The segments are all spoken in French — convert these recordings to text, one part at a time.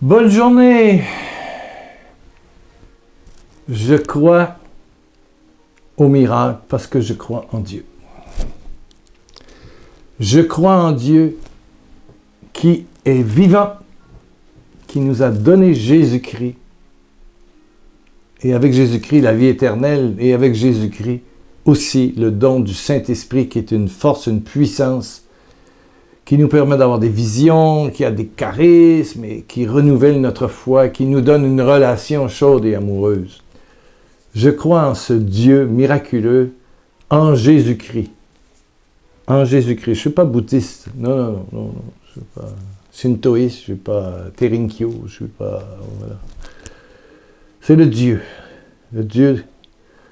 Bonne journée! Je crois au miracle parce que je crois en Dieu. Je crois en Dieu qui est vivant, qui nous a donné Jésus-Christ. Et avec Jésus-Christ, la vie éternelle, et avec Jésus-Christ, aussi le don du Saint-Esprit qui est une force, une puissance qui nous permet d'avoir des visions, qui a des charismes et qui renouvelle notre foi, qui nous donne une relation chaude et amoureuse. Je crois en ce Dieu miraculeux, en Jésus-Christ. En Jésus-Christ. Je ne suis pas bouddhiste. Non. Je ne suis pas shintoïste, je ne suis pas Terinkyo, je ne suis pas... Voilà. C'est le Dieu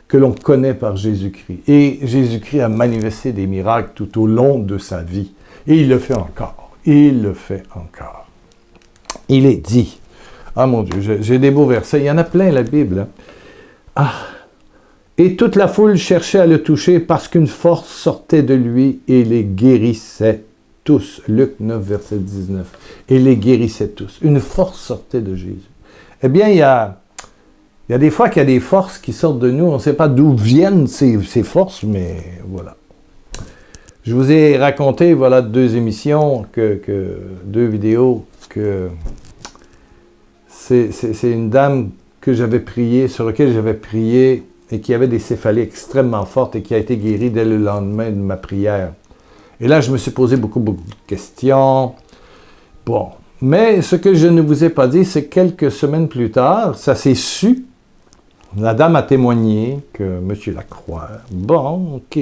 que l'on connaît par Jésus-Christ. Et Jésus-Christ a manifesté des miracles tout au long de sa vie. Et il le fait encore. Il le fait encore. Il est dit. Ah mon Dieu, j'ai des beaux versets. Il y en a plein, la Bible. Hein? Ah! Et toute la foule cherchait à le toucher parce qu'une force sortait de lui et les guérissait tous. Luc 9, verset 19. Et les guérissait tous. Une force sortait de Jésus. Eh bien, il y a des fois qu'il y a des forces qui sortent de nous. On ne sait pas d'où viennent ces forces, mais voilà. Je vous ai raconté, voilà, 2 émissions, 2 vidéos, que c'est une dame que j'avais priée, sur laquelle j'avais prié, et qui avait des céphalées extrêmement fortes et qui a été guérie dès le lendemain de ma prière. Et là, je me suis posé beaucoup de questions. Bon. Mais ce que je ne vous ai pas dit, c'est quelques semaines plus tard, ça s'est su. La dame a témoigné que M. Lacroix, bon, OK.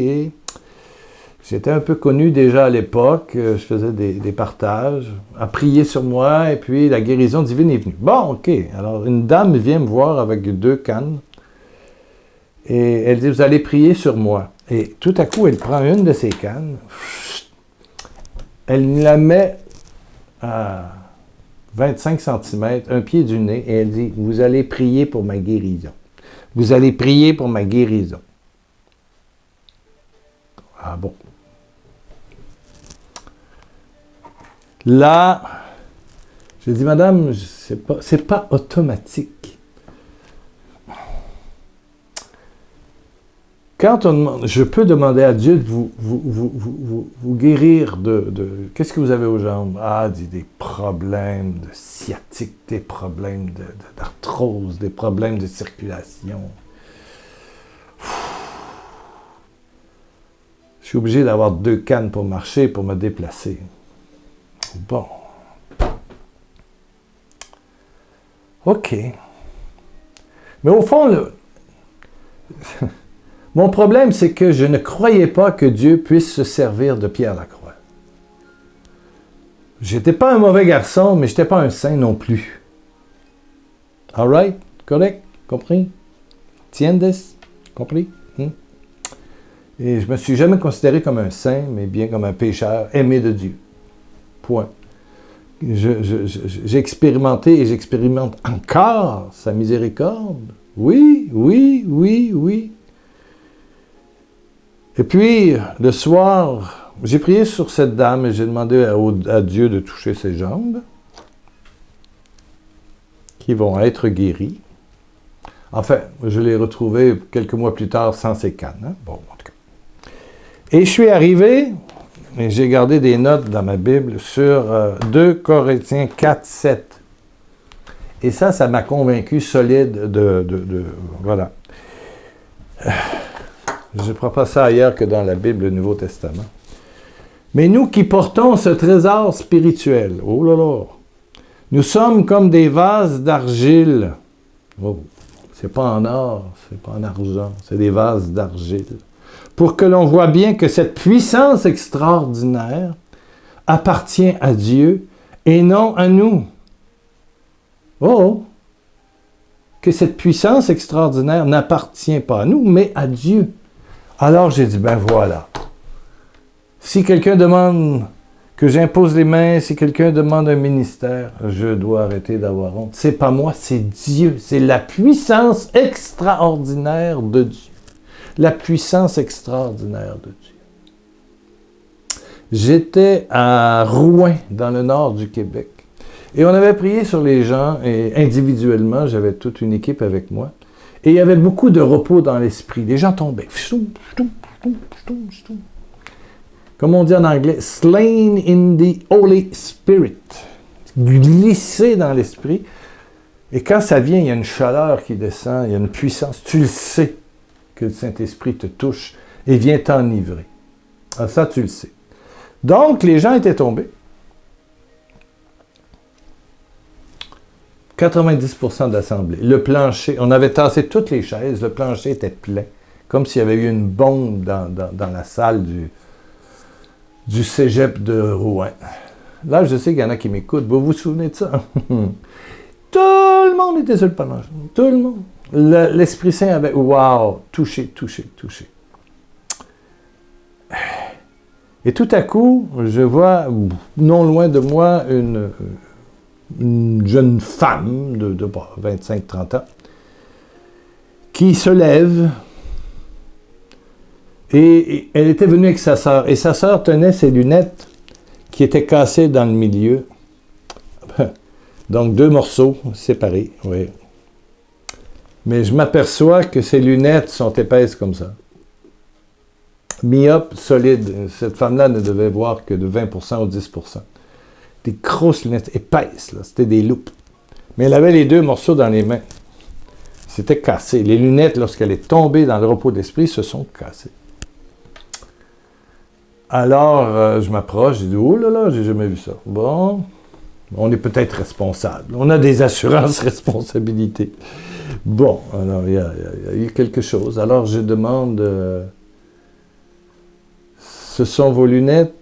J'étais un peu connu déjà à l'époque, je faisais des partages, a prié sur moi, et puis la guérison divine est venue. Bon, OK. Alors, une dame vient me voir avec 2 cannes, et elle dit, vous allez prier sur moi. Et tout à coup, elle prend une de ces cannes, elle la met à 25 cm, un pied du nez, et elle dit, vous allez prier pour ma guérison. Vous allez prier pour ma guérison. Ah bon. Là, j'ai dit, madame, c'est pas automatique. Quand on demande, je peux demander à Dieu de vous guérir qu'est-ce que vous avez aux jambes? Ah, des problèmes de sciatique, des problèmes d'arthrose, des problèmes de circulation. Je suis obligé d'avoir 2 cannes pour marcher, pour me déplacer. Bon. OK. Mais au fond, mon problème, c'est que je ne croyais pas que Dieu puisse se servir de Pierre Lacroix. J'étais pas un mauvais garçon, mais j'étais pas un saint non plus. All right? Correct? Compris? Tiendes? Compris? Et je me suis jamais considéré comme un saint, mais bien comme un pécheur aimé de Dieu. Point. J'ai expérimenté et j'expérimente encore sa miséricorde. Oui. Et puis, le soir, j'ai prié sur cette dame et j'ai demandé à Dieu de toucher ses jambes, qui vont être guéries. Enfin, je l'ai retrouvé quelques mois plus tard sans ces cannes. Hein? Bon, en tout cas. Et je suis arrivé, et j'ai gardé des notes dans ma Bible sur 2 Corinthiens 4, 7. Et ça m'a convaincu solide voilà. Je ne prends pas ça ailleurs que dans la Bible, le Nouveau Testament. Mais nous qui portons ce trésor spirituel, oh là là, nous sommes comme des vases d'argile. Oh, c'est pas en or, c'est pas en argent, c'est des vases d'argile. Pour que l'on voit bien que cette puissance extraordinaire appartient à Dieu et non à nous. Oh! Que cette puissance extraordinaire n'appartient pas à nous, mais à Dieu. Alors j'ai dit, ben voilà. Si quelqu'un demande que j'impose les mains, si quelqu'un demande un ministère, je dois arrêter d'avoir honte. C'est pas moi, c'est Dieu. C'est la puissance extraordinaire de Dieu. La puissance extraordinaire de Dieu. J'étais à Rouyn, dans le nord du Québec. Et on avait prié sur les gens, et individuellement, j'avais toute une équipe avec moi. Et il y avait beaucoup de repos dans l'esprit. Les gens tombaient. Comme on dit en anglais, slain in the Holy Spirit. Glissé dans l'esprit. Et quand ça vient, il y a une chaleur qui descend, il y a une puissance. Tu le sais que le Saint-Esprit te touche et vient t'enivrer. Ah, ça, tu le sais. Donc, les gens étaient tombés. 90% de l'assemblée. Le plancher, on avait tassé toutes les chaises, le plancher était plein, comme s'il y avait eu une bombe dans la salle du cégep de Rouen. Là, je sais qu'il y en a qui m'écoutent. Vous vous souvenez de ça? Tout le monde était sur le plancher. Tout le monde. L'Esprit Saint avait, wow, touché. Et tout à coup, je vois, non loin de moi, une jeune femme de 25-30 ans qui se lève et elle était venue avec sa sœur. Et sa sœur tenait ses lunettes qui étaient cassées dans le milieu. Donc, 2 morceaux séparés, oui. Mais je m'aperçois que ces lunettes sont épaisses comme ça. Myope, solide. Cette femme-là ne devait voir que de 20% ou 10%. Des grosses lunettes épaisses, là. C'était des loupes. Mais elle avait les 2 morceaux dans les mains. C'était cassé. Les lunettes, lorsqu'elle est tombée dans le repos d'esprit, se sont cassées. Alors, je m'approche, je dis, oh là là, j'ai jamais vu ça. Bon, on est peut-être responsable. On a des assurances responsabilités. Bon, alors il y a eu quelque chose. Alors je demande, ce sont vos lunettes?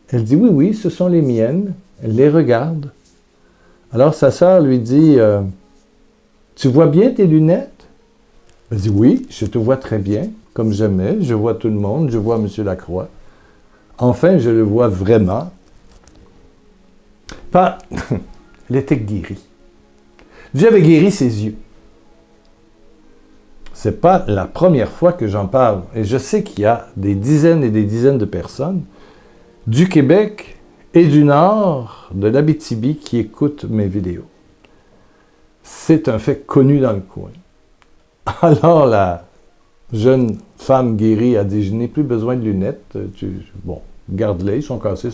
Elle dit, oui, ce sont les miennes. Elle les regarde. Alors sa sœur lui dit, tu vois bien tes lunettes? Elle dit, oui, je te vois très bien, comme jamais. Je vois tout le monde, je vois M. Lacroix. Enfin, je le vois vraiment. Enfin, elle était guérie. Dieu avait guéri ses yeux. Ce n'est pas la première fois que j'en parle. Et je sais qu'il y a des dizaines et des dizaines de personnes du Québec et du Nord, de l'Abitibi, qui écoutent mes vidéos. C'est un fait connu dans le coin. Alors la jeune femme guérie a dit, je n'ai plus besoin de lunettes. Bon, garde-les, ils sont cassés,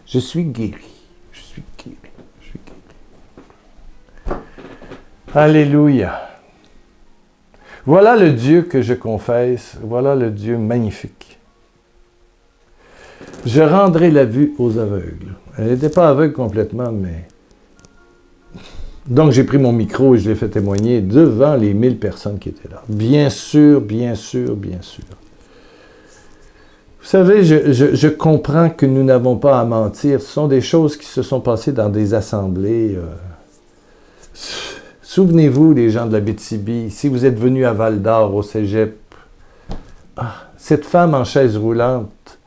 Je suis guéri. Alléluia. Voilà le Dieu que je confesse. Voilà le Dieu magnifique. Je rendrai la vue aux aveugles. Elle n'était pas aveugle complètement, mais... Donc, j'ai pris mon micro et je l'ai fait témoigner devant les 1000 personnes qui étaient là. Bien sûr. Vous savez, je comprends que nous n'avons pas à mentir. Ce sont des choses qui se sont passées dans des assemblées. Souvenez-vous, les gens de l'Abitibi, si vous êtes venus à Val-d'Or, au cégep, cette femme en chaise roulante,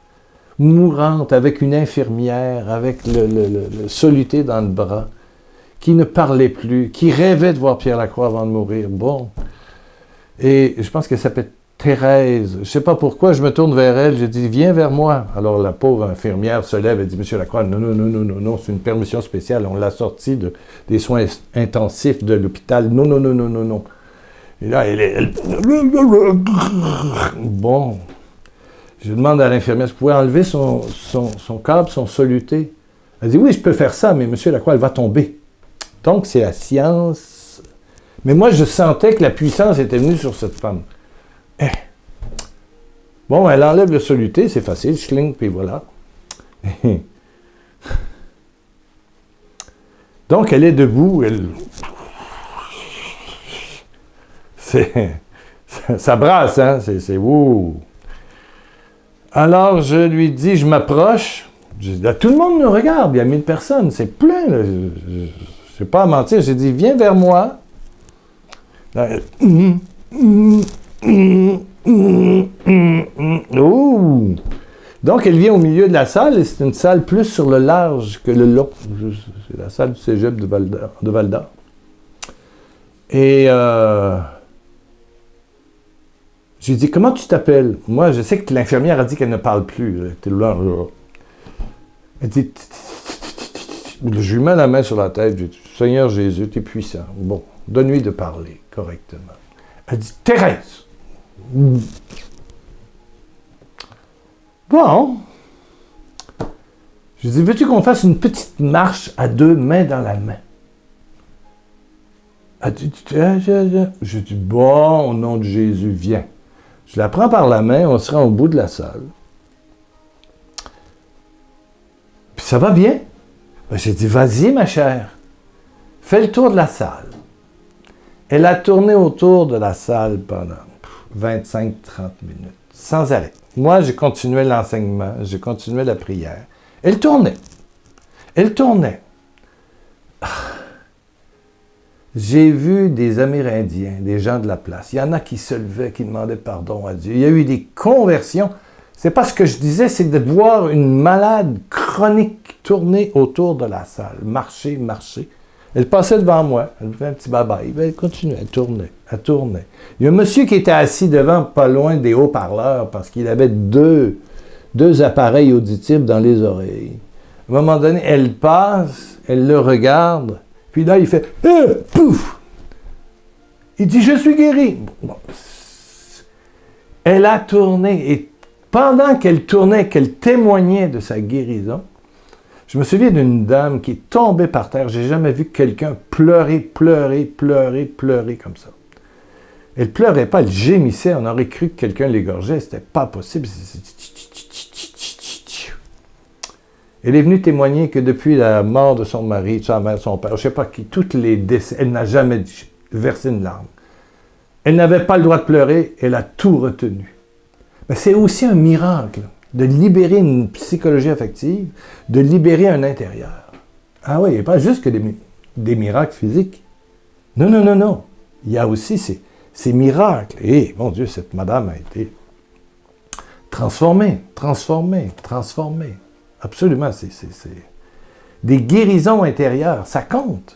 mourante, avec une infirmière, avec le soluté dans le bras, qui ne parlait plus, qui rêvait de voir Pierre Lacroix avant de mourir. Bon. Et je pense qu'elle s'appelle Thérèse. Je ne sais pas pourquoi, je me tourne vers elle, je dis, viens vers moi. Alors la pauvre infirmière se lève et dit, Monsieur Lacroix, non, c'est une permission spéciale, on l'a sortie des soins intensifs de l'hôpital. Non. Et là, elle... Bon. Je demande à l'infirmière, est-ce que vous pouvez enlever son câble, son soluté? Elle dit, oui, je peux faire ça, mais Monsieur Lacroix, elle va tomber. Donc, c'est la science. Mais moi, je sentais que la puissance était venue sur cette femme. Bon, elle enlève le soluté, c'est facile, schling, puis voilà. Donc, elle est debout, ça brasse, hein, c'est ouh. Alors, je lui dis, je m'approche, tout le monde me regarde, il y a 1000 personnes, c'est plein, là. Je ne vais pas à mentir, j'ai dit, viens vers moi. Oh! Donc, elle vient au milieu de la salle, et c'est une salle plus sur le large que le long. C'est la salle du cégep de Val-d'Or. Et j'ai dit, comment tu t'appelles? Moi, je sais que l'infirmière a dit qu'elle ne parle plus. Elle était là. Elle dit, Je lui mets la main sur la tête, je dis, Seigneur Jésus, tu es puissant. Bon, donne-lui de parler correctement. Elle dit, Thérèse. Bon. Je dis, veux-tu qu'on fasse une petite marche à deux mains dans la main? Elle dit, je dis, bon, au nom de Jésus, viens. Je la prends par la main, on se rend au bout de la salle. Puis ça va bien. J'ai dit, vas-y, ma chère, fais le tour de la salle. Elle a tourné autour de la salle pendant 25-30 minutes, sans arrêt. Moi, j'ai continué l'enseignement, j'ai continué la prière. Elle tournait. Elle tournait. J'ai vu des Amérindiens, des gens de la place. Il y en a qui se levaient, qui demandaient pardon à Dieu. Il y a eu des conversions. C'est pas ce que je disais, c'est de voir une malade chronique tourner autour de la salle, marcher, marcher. Elle passait devant moi, elle me fait un petit bye-bye, elle continuait, elle tournait, elle tournait. Il y a un monsieur qui était assis devant, pas loin des haut-parleurs, parce qu'il avait deux appareils auditifs dans les oreilles. À un moment donné, elle passe, elle le regarde, puis là, il fait « Pouf! » Il dit « Je suis guéri. » Elle a tourné, et pendant qu'elle tournait, qu'elle témoignait de sa guérison, je me souviens d'une dame qui est tombée par terre. J'ai jamais vu quelqu'un pleurer comme ça. Elle pleurait pas, elle gémissait. On aurait cru que quelqu'un l'égorgeait. C'était pas possible. Elle est venue témoigner que depuis la mort de son mari, de sa mère, son père, je sais pas qui, toutes les décès, elle n'a jamais versé une larme. Elle n'avait pas le droit de pleurer, elle a tout retenu. Mais c'est aussi un miracle de libérer une psychologie affective, de libérer un intérieur. Ah oui, il n'y a pas juste que des miracles physiques. Non, non, non, non. Il y a aussi ces miracles. Et, mon Dieu, cette madame a été transformée. Absolument, c'est des guérisons intérieures, ça compte.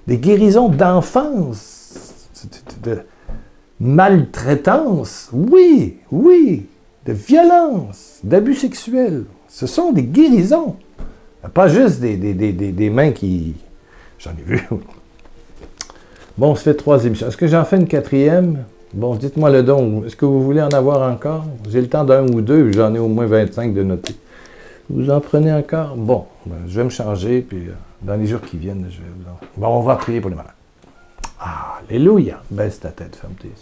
Des guérisons d'enfance, de maltraitance, oui, de violence, d'abus sexuels. Ce sont des guérisons. Pas juste des mains qui... J'en ai vu. Bon, on se fait 3 émissions. Est-ce que j'en fais une 4e? Bon, dites-moi le don. Est-ce que vous voulez en avoir encore? J'ai le temps d'un ou deux, j'en ai au moins 25 de noter. Vous en prenez encore? Bon, ben, je vais me changer, puis dans les jours qui viennent, je vais vous en... Bon, on va prier pour les malades. Alléluia! Baisse ta tête, ferme tes yeux.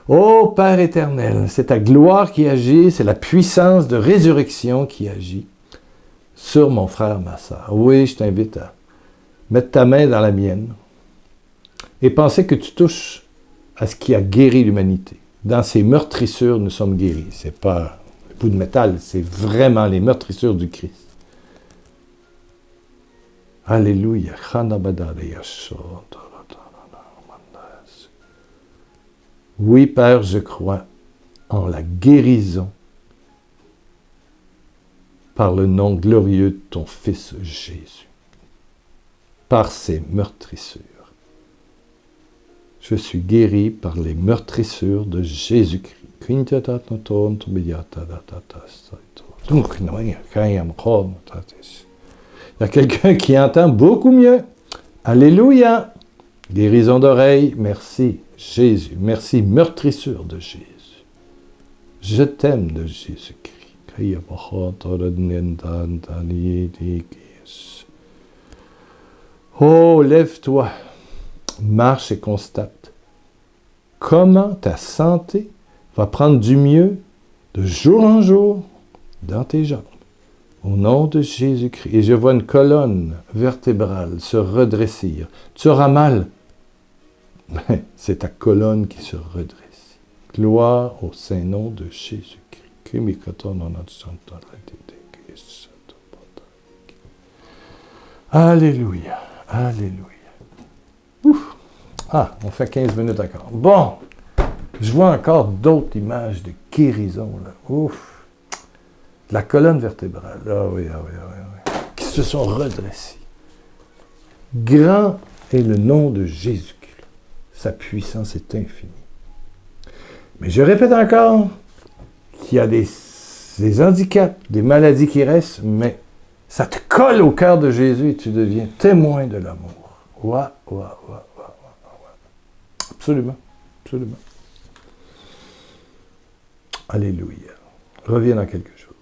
Ô Père éternel, c'est ta gloire qui agit, c'est la puissance de résurrection qui agit sur mon frère, ma soeur. Oui, je t'invite à mettre ta main dans la mienne et penser que tu touches à ce qui a guéri l'humanité. Dans ces meurtrissures, nous sommes guéris. C'est pas le bout de métal, c'est vraiment les meurtrissures du Christ. Alléluia. Oui, Père, je crois en la guérison par le nom glorieux de ton Fils Jésus, par ses meurtrissures. Je suis guéri par les meurtrissures de Jésus-Christ. Il y a quelqu'un qui entend beaucoup mieux. Alléluia! Guérison d'oreille, merci Jésus. Merci meurtrissure de Jésus. Je t'aime de Jésus-Christ. Oh, lève-toi, marche et constate comment ta santé va prendre du mieux de jour en jour dans tes jambes. Au nom de Jésus-Christ. Et je vois une colonne vertébrale se redresser. Tu auras mal. Ben, c'est ta colonne qui se redresse. Gloire au Saint-Nom de Jésus-Christ. Alléluia. Alléluia. Ouf. Ah, on fait 15 minutes encore. Bon, je vois encore d'autres images de guérison. Là. Ouf. La colonne vertébrale. Ah oui. Qui se sont redressées. Grand est le nom de Jésus-Christ. Sa puissance est infinie. Mais je répète encore qu'il y a des handicaps, des maladies qui restent, mais Ça te colle au cœur de Jésus et tu deviens témoin de l'amour. Ouais. Absolument. Absolument. Alléluia. Reviens dans quelques jours.